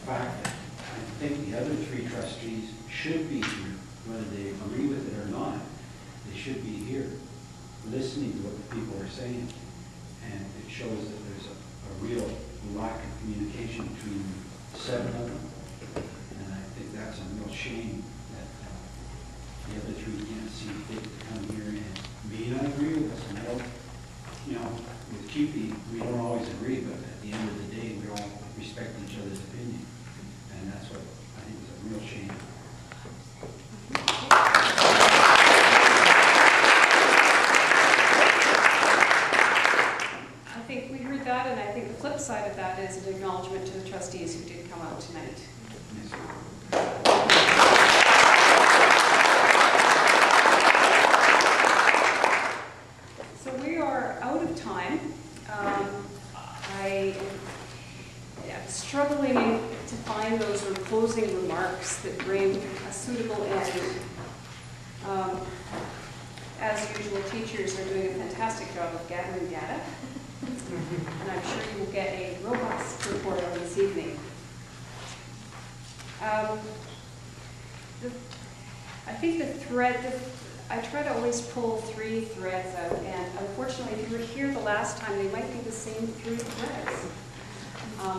fact that I think the other three trustees should be here, whether they agree with it or not. They should be here, listening to what the people are saying. And it shows that there's a real lack of communication between 7 of them. And I think that's a real shame that the other three can't see fit to come here and may not agree with us. And I don't, you know, with CUPE, we don't always agree, but at the end of the day, we all respect each other's opinion. And that's what I think is a real shame. I think we heard that, and I think the flip side of that is an acknowledgement to the trustees who did come out tonight. Yes. So we are out of time. I am struggling to find those closing remarks that bring a suitable end. As usual, teachers are doing a fantastic job of gathering data, and I'm sure you will get a robust report on this evening. I think the thread, I try to always pull 3 threads out, and unfortunately, if you were here the last time, they might be the same 3 threads.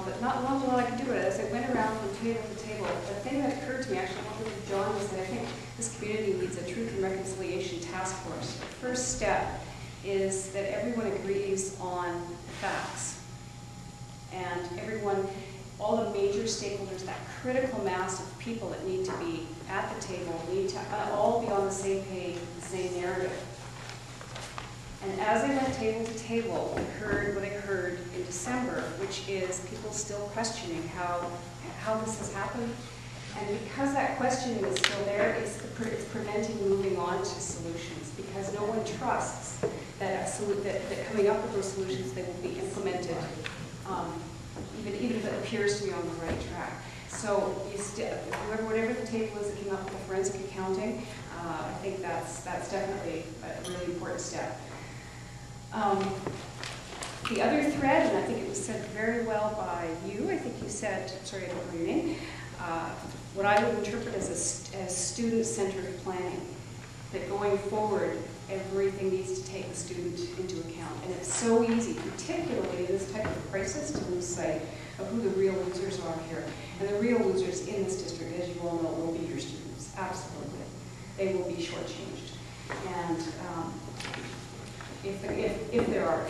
But not a lot I could do it. As I went around from table to table, the thing that occurred to me, actually, I wanted to John, was that I think this community needs a truth and reconciliation task force. The first step is that everyone agrees on facts. And everyone, all the major stakeholders, that critical mass of people that need to be at the table, need to all be on the same page with the same narrative. And as I went table to table, I heard what I heard in December, which is people still questioning how this has happened. And because that questioning is still there, it's preventing moving on to solutions, because no one trusts that, that coming up with those solutions, they will be implemented, even if it appears to be on the right track. So whatever the table is that came up with the forensic accounting, I think that's definitely a really important step. The other thread, and I think it was said very well by you, I think you said, sorry I don't know your name, what I would interpret as student-centered planning, that going forward, everything needs to take the student into account. And it's so easy, particularly in this type of crisis, to lose sight of who the real losers are here. And the real losers in this district, as you all know, will be your students, absolutely. They will be shortchanged. And if there are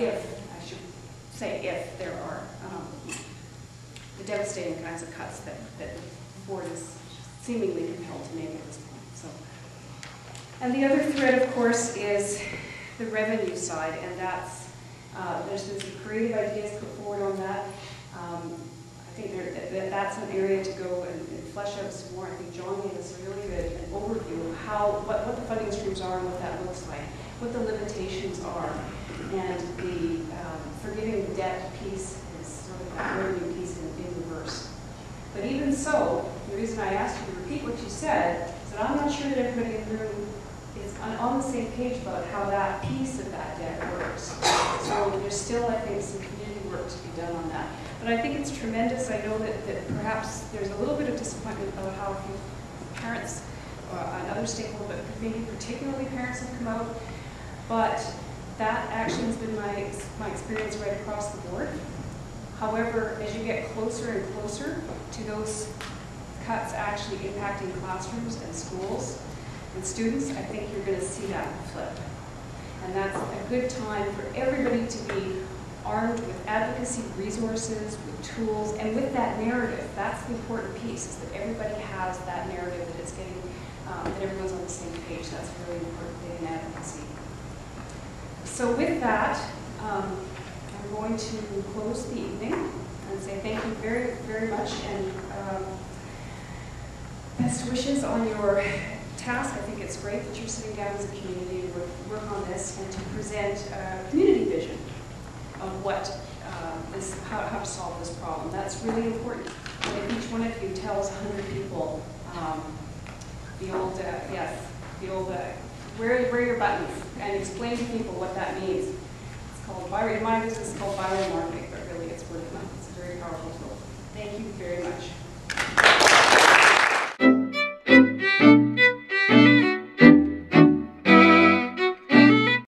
the devastating kinds of cuts that the board is seemingly compelled to make at this point. So, and the other thread, of course, is the revenue side, and that's there's been some creative ideas put forward on that. I think that's an area to go and flesh out some more. I think John gave us a really good overview of what the funding streams are and what that looks like, what the limitations are, and the forgiving the debt piece is sort of that revenue piece in reverse. But even so, the reason I asked you to repeat what you said is that I'm not sure that everybody in the room is on the same page about how that piece of that debt works. So there's still, I think, some community work to be done on that. But I think it's tremendous. I know that perhaps there's a little bit of disappointment about how few parents and other stakeholders, but maybe particularly parents, have come out. But that actually has been my experience right across the board. However, as you get closer and closer to those cuts actually impacting classrooms and schools and students, I think you're going to see that flip. And that's a good time for everybody to be armed with advocacy resources, with tools, and with that narrative. That's the important piece, is that everybody has that narrative, that it's getting, that everyone's on the same page. That's a really important thing in advocacy. So with that, I'm going to close the evening and say thank you very, very much, and best wishes on your task. I think it's great that you're sitting down as a community to work on this and to present a community vision of what how to solve this problem. That's really important. And if each one of you tells 100 people wear your buttons and explain to people what that means. It's called viral, in my business, it's called viral marketing, but really it's word of mouth. It's a very powerful tool. Thank you very much.